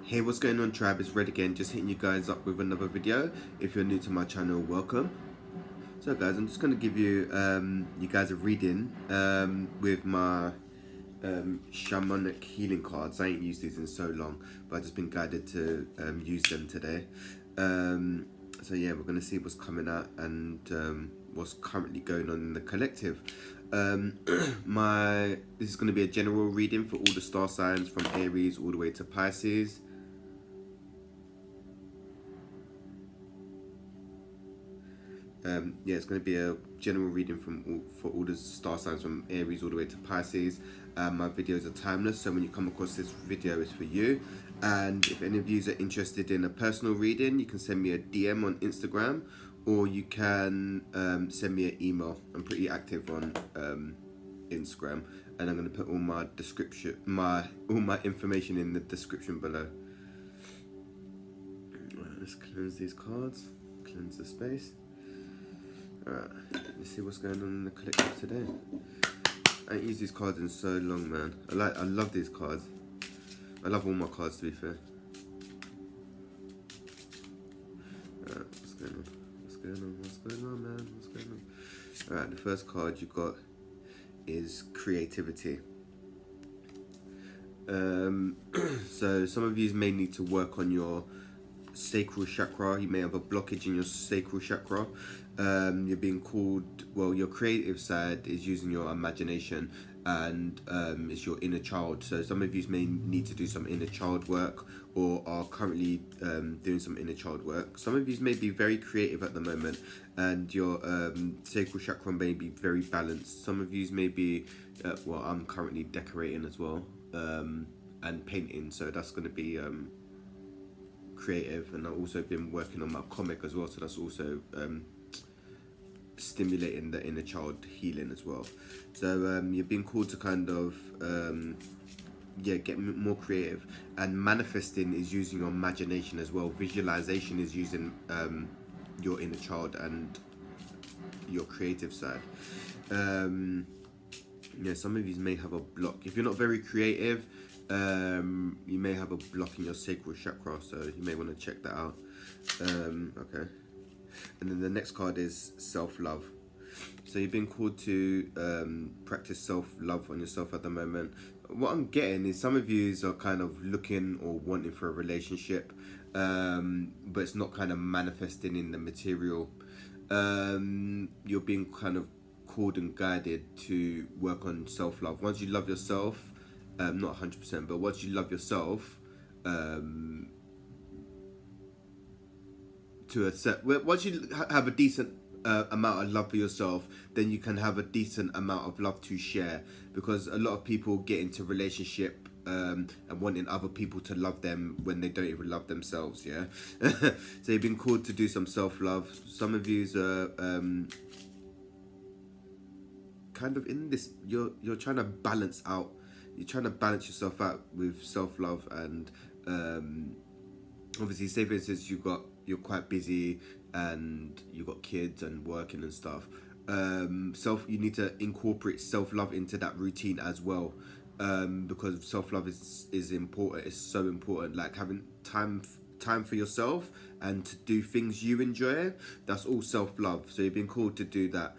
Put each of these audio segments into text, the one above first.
Hey, what's going on, tribe? It's Red again, just hitting you guys up with another video. If you're new to my channel, welcome. So guys, I'm just going to give you you guys a reading with my shamanic healing cards. I ain't used these in so long, but I've just been guided to use them today. So yeah, we're going to see what's coming out and what's currently going on in the collective. This is going to be a general reading for all the star signs from Aries all the way to Pisces. Yeah, it's going to be a general reading for all the star signs from Aries all the way to Pisces. My videos are timeless, so when you come across this video, it's for you. And if any of you are interested in a personal reading, you can send me a DM on Instagram, or you can send me an email. I'm pretty active on Instagram, and I'm going to put all my all my information in the description below. Let's cleanse these cards, cleanse the space. Alright, let's see what's going on in the collective today. I ain't used these cards in so long, man. I love these cards. I love all my cards, to be fair. Alright, what's going on? What's going on? What's going on, man? What's going on? Alright, the first card you got is creativity. So some of you may need to work on your sacral chakra. You may have a blockage in your sacral chakra. You're being called, well, your creative side is using your imagination, and it's your inner child. So some of you may need to do some inner child work, or are currently doing some inner child work. Some of you may be very creative at the moment, and your sacral chakra may be very balanced. Some of you may be, well, I'm currently decorating as well, and painting, so that's going to be creative. And I've also been working on my comic as well, so that's also stimulating the inner child healing as well. So you're being called to kind of yeah, get more creative, and manifesting is using your imagination as well. Visualization is using your inner child and your creative side. Yeah, some of you may have a block. If you're not very creative, you may have a block in your sacral chakra, so you may want to check that out. Okay. And then the next card is self-love. So you've been called to practice self-love on yourself at the moment. What I'm getting is some of you are kind of looking or wanting for a relationship, but it's not kind of manifesting in the material. You're being kind of called and guided to work on self-love. Once you love yourself, not 100%, but once you love yourself, once you have a decent amount of love for yourself, then you can have a decent amount of love to share. Because a lot of people get into relationship and wanting other people to love them when they don't even love themselves. Yeah. So you've been called to do some self-love. Some of you are kind of in this, you're trying to balance out. You're trying to balance yourself out with self-love, and obviously, say for instance you're quite busy and you've got kids and working and stuff. You need to incorporate self-love into that routine as well, because self-love is important. It's so important, like having time for yourself and to do things you enjoy. That's all self-love. So you've been called to do that.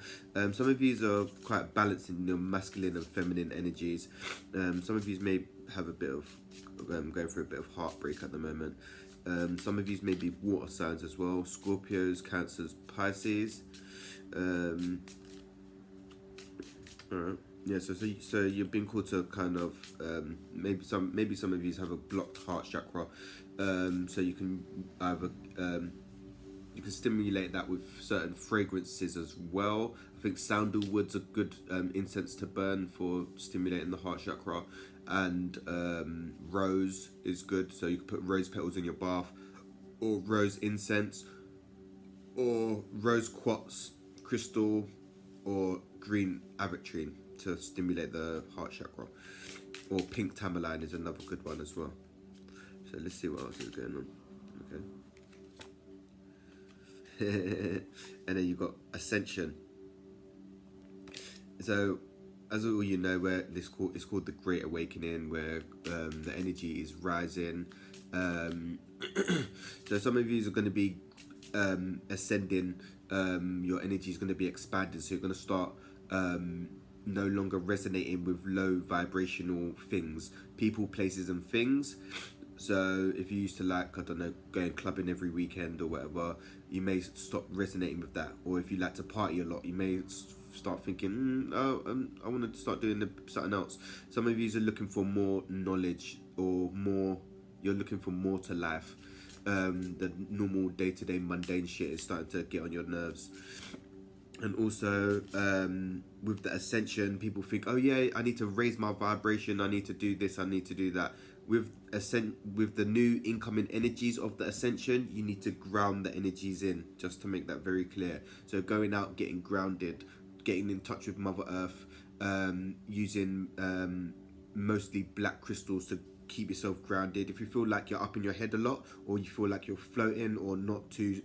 Some of you are quite balanced in your masculine and feminine energies. Some of you may have a bit of going through a bit of heartbreak at the moment. Some of you may be water signs as well: Scorpios, Cancers, Pisces. Alright. Yeah, so you've been called to kind of maybe some of you have a blocked heart chakra, so you can either you can stimulate that with certain fragrances as well. I think sandalwood's a good incense to burn for stimulating the heart chakra, and rose is good, so you can put rose petals in your bath, or rose incense, or rose quartz crystal, or green avitrine to stimulate the heart chakra, or pink tourmaline is another good one as well. So let's see what else is going on. Okay. And then you've got Ascension. So as all you know, where it's called the Great Awakening, where the energy is rising, So some of you are going to be ascending. Your energy is going to be expanding, so you're going to start no longer resonating with low vibrational things, people, places and things. So if you used to like, I don't know, going clubbing every weekend or whatever, you may stop resonating with that. Or if you like to party a lot, you may start thinking, I want to start doing something else. Some of you are looking for more knowledge, or more, you're looking for more to life. The normal day-to-day mundane shit is starting to get on your nerves. And also with the Ascension, people think, oh yeah, I need to raise my vibration, I need to do this, I need to do that. With the new incoming energies of the Ascension, you need to ground the energies in, just to make that very clear. So going out, getting grounded, getting in touch with Mother Earth, using mostly black crystals to keep yourself grounded. If you feel like you're up in your head a lot, or you feel like you're floating or not too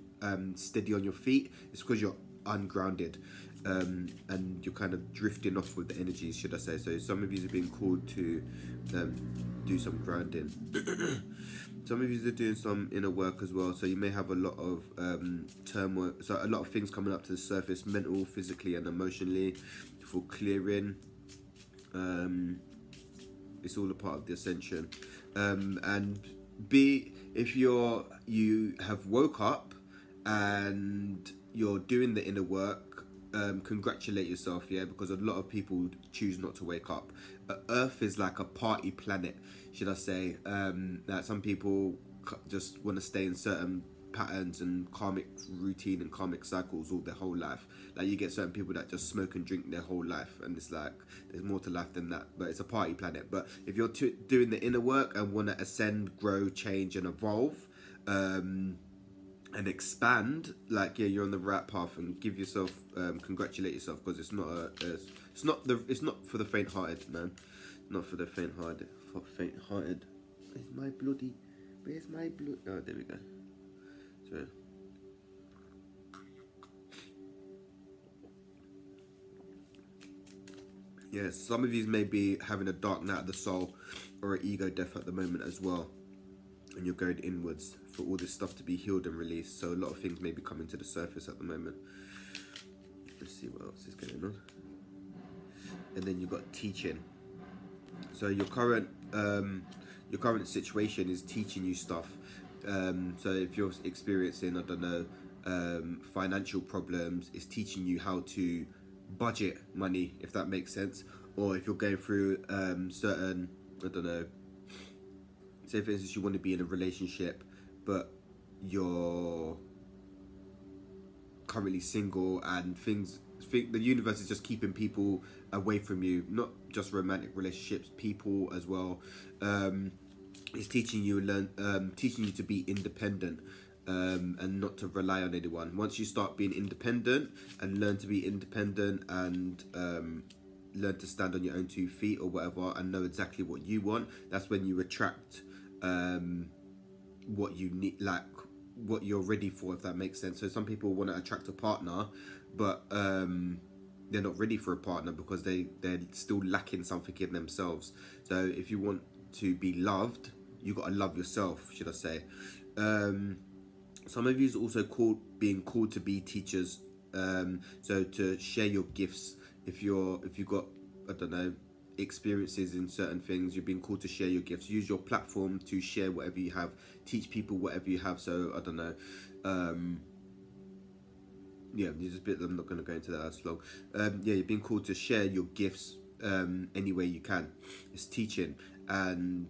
steady on your feet, it's because you're ungrounded, and you're kind of drifting off with the energies, should I say. So some of you are being called to do some grounding. Some of you are doing some inner work as well, so you may have a lot of turmoil, so a lot of things coming up to the surface, mental, physically and emotionally, for clearing. It's all a part of the Ascension. And if you have woke up and you're doing the inner work, congratulate yourself, yeah, because a lot of people choose not to wake up. Earth is like a party planet, should I say. That some people just want to stay in certain patterns and karmic routine and karmic cycles all their whole life. Like you get certain people that just smoke and drink their whole life, and it's like there's more to life than that, but it's a party planet. But if you're doing the inner work and want to ascend, grow, change and evolve, and expand, like, yeah, you're on the right path. And give yourself, congratulate yourself, because it's not for the faint-hearted, man. Not for the faint-hearted. Where's my blood? Oh, there we go. So yeah, some of you may be having a dark night of the soul or an ego death at the moment as well, and you're going inwards for all this stuff to be healed and released. So a lot of things may be coming to the surface at the moment. Let's see what else is going on. And then you've got teaching. So your current situation is teaching you stuff. So if you're experiencing, I don't know, financial problems, it's teaching you how to budget money, if that makes sense. Or if you're going through certain, I don't know, say for instance you want to be in a relationship but you're currently single, and the universe is just keeping people away from you, not just romantic relationships, people as well. It's teaching you to be independent, and not to rely on anyone. Once you start being independent and learn to be independent and learn to stand on your own 2 feet or whatever, and know exactly what you want, that's when you attract what you need, like what you're ready for, if that makes sense. So some people want to attract a partner, but they're not ready for a partner because they're still lacking something in themselves. So if you want to be loved, you got to love yourself, should I say. Some of you is also being called to be teachers, so to share your gifts. If you've got, I don't know, experiences in certain things, you're being called to share your gifts. Use your platform to share whatever you have, teach people whatever you have. So I don't know, yeah, there's a bit, I'm not going to go into that as long. Yeah, you're being called to share your gifts any way you can. It's teaching. And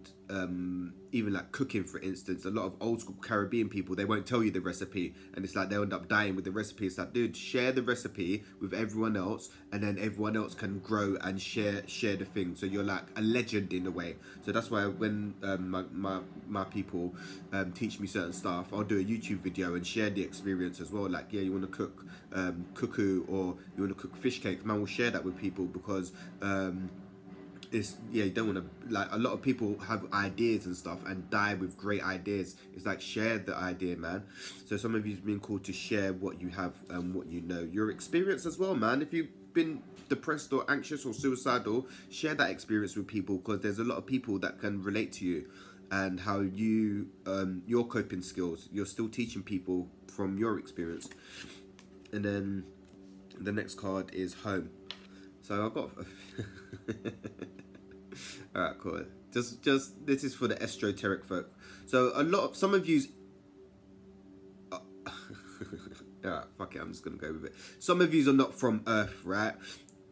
even like cooking, for instance, a lot of old school Caribbean people, they won't tell you the recipe, and it's like they'll end up dying with the recipe. It's like, dude, share the recipe with everyone else, and then everyone else can grow and share the thing. So you're like a legend in a way. So that's why when my people teach me certain stuff, I'll do a YouTube video and share the experience as well. Like, yeah, you want to cook cuckoo, or you want to cook fish cakes, man, we'll share that with people, because it's, yeah, you don't want to, like, a lot of people have ideas and stuff and die with great ideas. It's like, share the idea, man. So some of you've been called to share what you have and what you know, your experience as well, man. If you've been depressed or anxious or suicidal, share that experience with people, because there's a lot of people that can relate to you. and how you your coping skills. You're still teaching people from your experience. And then the next card is home. So I've got all right, cool. Just this is for the esoteric folk. So some of you's alright, fuck it, I'm just gonna go with it. Some of you are not from Earth, right?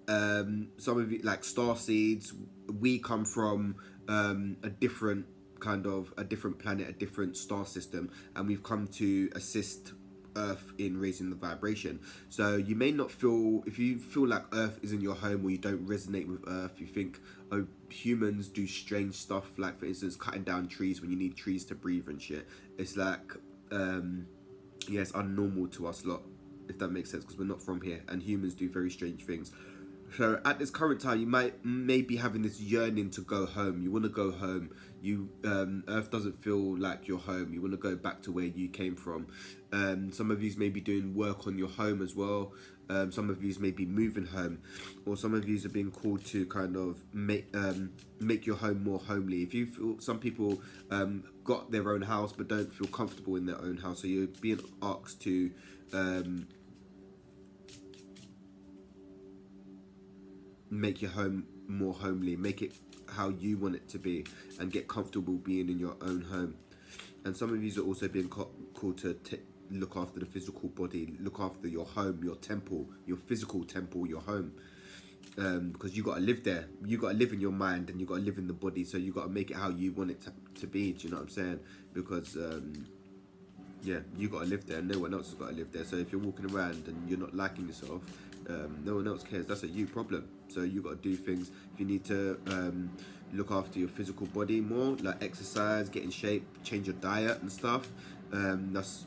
Some of you, like star seeds, we come from a different planet, a different star system, and we've come to assist Earth in raising the vibration. So you may not feel, if you feel like Earth isn't your home, or you don't resonate with Earth, you think, oh, humans do strange stuff, like for instance cutting down trees when you need trees to breathe and shit. It's like yeah, it's unnormal to us lot, if that makes sense, because we're not from here, and humans do very strange things. So at this current time, you may be having this yearning to go home. You want to go home. You Earth doesn't feel like your home. You want to go back to where you came from. Some of you may be doing work on your home as well. Some of you may be moving home, or some of you are being called to kind of make your home more homely. If you feel, some people got their own house but don't feel comfortable in their own house, so you're being asked to make your home more homely, make it how you want it to be, and get comfortable being in your own home. And some of you are also being called to look after the physical body, look after your home, your temple, your physical temple, your home, because you got to live there. You got to live in your mind, and you got to live in the body, so you got to make it how you want it to be. Do you know what I'm saying? Because yeah, you got to live there, and no one else has got to live there. So if you're walking around and you're not liking yourself, no one else cares. That's a you problem. So you got to do things. If you need to look after your physical body more, like exercise, get in shape, change your diet and stuff, that's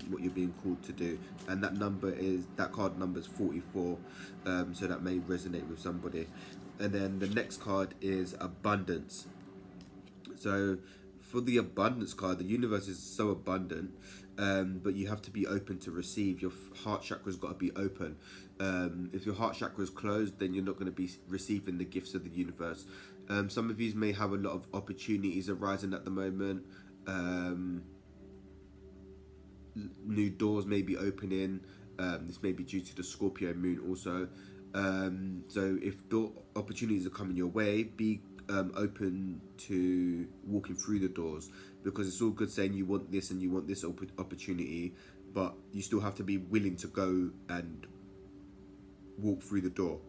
what you're being called to do. And that card number is 44, so that may resonate with somebody. And then the next card is abundance. So for the abundance card, the universe is so abundant, but you have to be open to receive. Your heart chakra's got to be open. If your heart chakra is closed, then you're not going to be receiving the gifts of the universe. Some of you may have a lot of opportunities arising at the moment. New doors may be opening. This may be due to the Scorpio moon also. So if door opportunities are coming your way, be open to walking through the doors, because it's all good saying you want this and you want this opportunity, but you still have to be willing to go and walk through the door.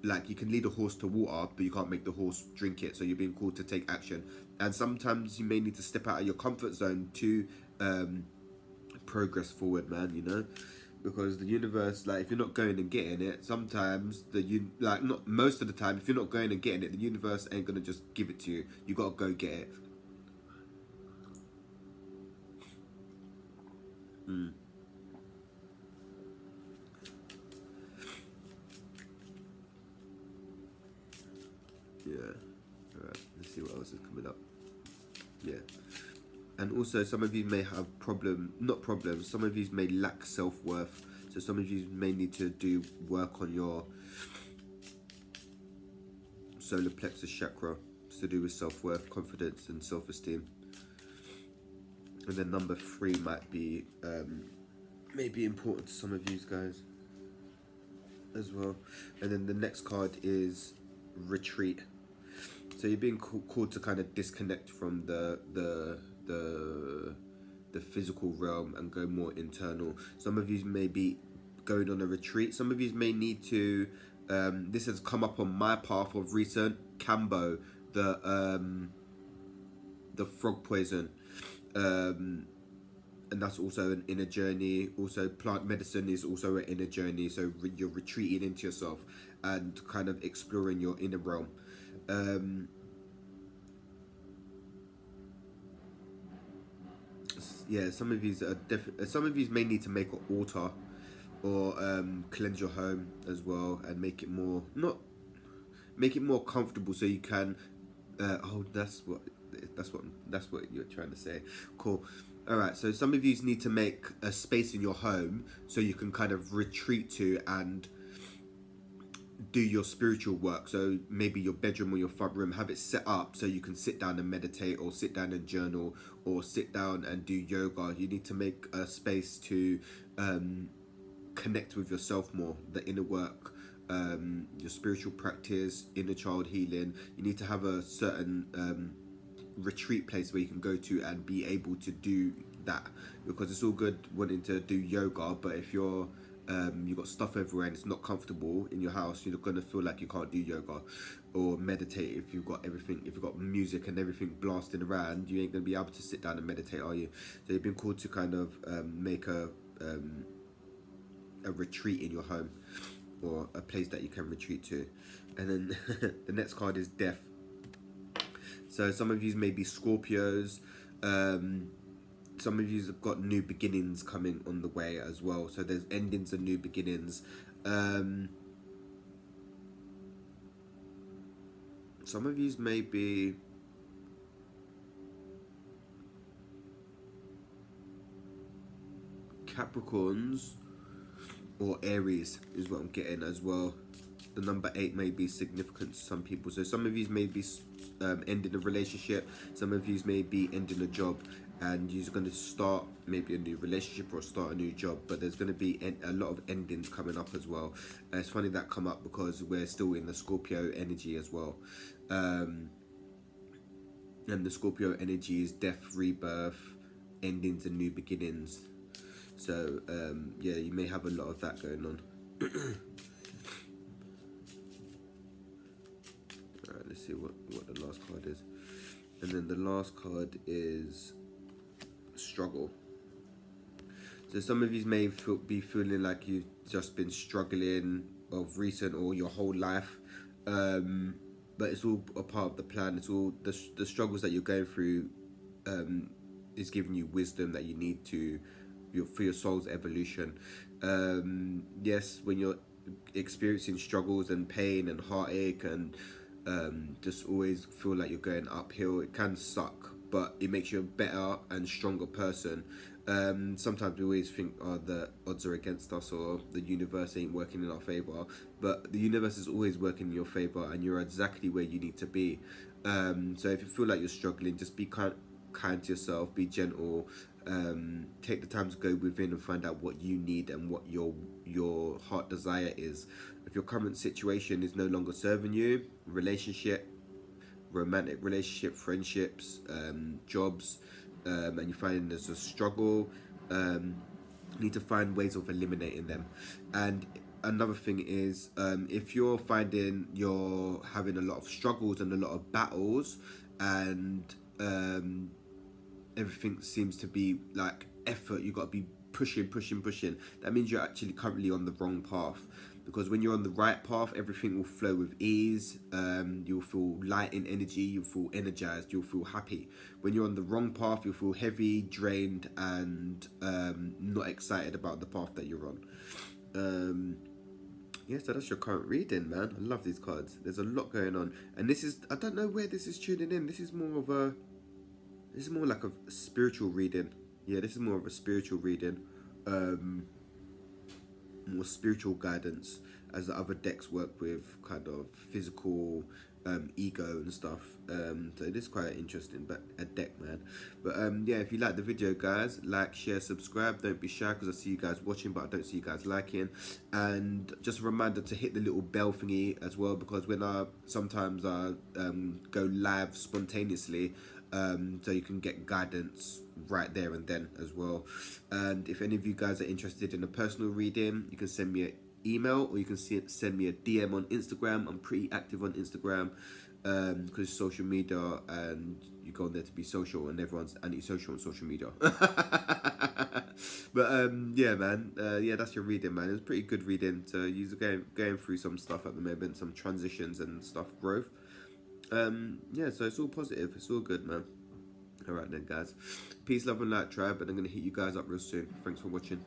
Like, you can lead a horse to water, but you can't make the horse drink it. So you're being called to take action, and sometimes you may need to step out of your comfort zone to progress forward, man, you know, because the universe, like, if you're not going and getting it, sometimes not most of the time, if you're not going and getting it, the universe ain't gonna just give it to you. You gotta go get it. Yeah. All right. Let's see what else is coming up. Yeah. And also, some of you may have some of you may lack self-worth. So some of you may need to do work on your solar plexus chakra. It's to do with self-worth, confidence, and self-esteem. And then number 3 might be important to some of you guys as well. And then the next card is retreat. So you're being called to kind of disconnect from the physical realm and go more internal. Some of you may be going on a retreat. Some of you may need to this has come up on my path of recent, Cambo, the frog poison, and that's also an inner journey. Also, plant medicine is also an inner journey, so you're retreating into yourself and kind of exploring your inner realm. Yeah, some of you may need to make an altar, or cleanse your home as well, and make it more comfortable, so you can that's what you're trying to say. Cool. All right, so some of you need to make a space in your home so you can kind of retreat to and do your spiritual work. So maybe your bedroom or your front room, have it set up so you can sit down and meditate, or sit down and journal, or sit down and do yoga. You need to make a space to connect with yourself more, the inner work, your spiritual practice, inner child healing. You need to have a certain retreat place where you can go to and be able to do that, because it's all good wanting to do yoga, but if you've got stuff everywhere and it's not comfortable in your house, you're gonna feel like you can't do yoga or meditate. If you've got everything, if you've got music and everything blasting around, you ain't gonna be able to sit down and meditate, are you? So you've been called to kind of make a retreat in your home, or a place that you can retreat to. And then the next card is death. So some of you may be Scorpios. Some of you have got new beginnings coming on the way as well. So there's endings and new beginnings. Some of you may be Capricorns or Aries is what I'm getting as well. The number 8 may be significant to some people. So some of you may be ending a relationship. Some of you may be ending a job, and you're going to start maybe a new relationship or start a new job. But there's going to be a lot of endings coming up as well. It's funny that come up because we're still in the Scorpio energy as well. And the Scorpio energy is death, rebirth, endings and new beginnings. So yeah, you may have a lot of that going on. Alright, let's see what the last card is. And then the last card is struggle. So some of you may be feeling like you've just been struggling of recent or your whole life, but it's all a part of the plan. It's all the struggles that you're going through is giving you wisdom that you need to for your soul's evolution. Yes, when you're experiencing struggles and pain and heartache and just always feel like you're going uphill, it can suck, but it makes you a better and stronger person. Sometimes we always think, oh, the odds are against us, or the universe ain't working in our favor, but the universe is always working in your favor, and you're exactly where you need to be. So if you feel like you're struggling, just be kind to yourself, be gentle, take the time to go within and find out what you need and what your heart desire is. If your current situation is no longer serving you, romantic relationship, friendships, jobs, and you're finding there's a struggle, you need to find ways of eliminating them. And another thing is, if you're finding you're having a lot of struggles and a lot of battles, and everything seems to be like effort, you got to be pushing, that means you're actually currently on the wrong path. Because when you're on the right path, everything will flow with ease. You'll feel light in energy, you'll feel energized, you'll feel happy. When you're on the wrong path, you'll feel heavy, drained, and not excited about the path that you're on. Yeah, so that's your current reading, man. I love these cards. There's a lot going on. And this is, I don't know where this is tuning in. This is more like a spiritual reading. Yeah, this is more of a spiritual reading. More spiritual guidance, as the other decks work with kind of physical ego and stuff. So it is quite interesting, but a deck, man. But yeah, if you like the video, guys, like, share, subscribe. Don't be shy, because I see you guys watching, but I don't see you guys liking. And just a reminder to hit the little bell thingy as well, because when I sometimes go live spontaneously, so you can get guidance right there and then as well. And if any of you guys are interested in a personal reading, you can send me an email, or you can send me a DM on Instagram. I'm pretty active on Instagram, because it's social media, and you go on there to be social, and everyone's anti-social on social media. But yeah, man, yeah, that's your reading, man. It was a pretty good reading. So you're going through some stuff at the moment, some transitions and stuff, growth. Yeah, so it's all positive, it's all good, man. Alright then, guys, peace, love and light, tribe, and I'm gonna hit you guys up real soon. Thanks for watching.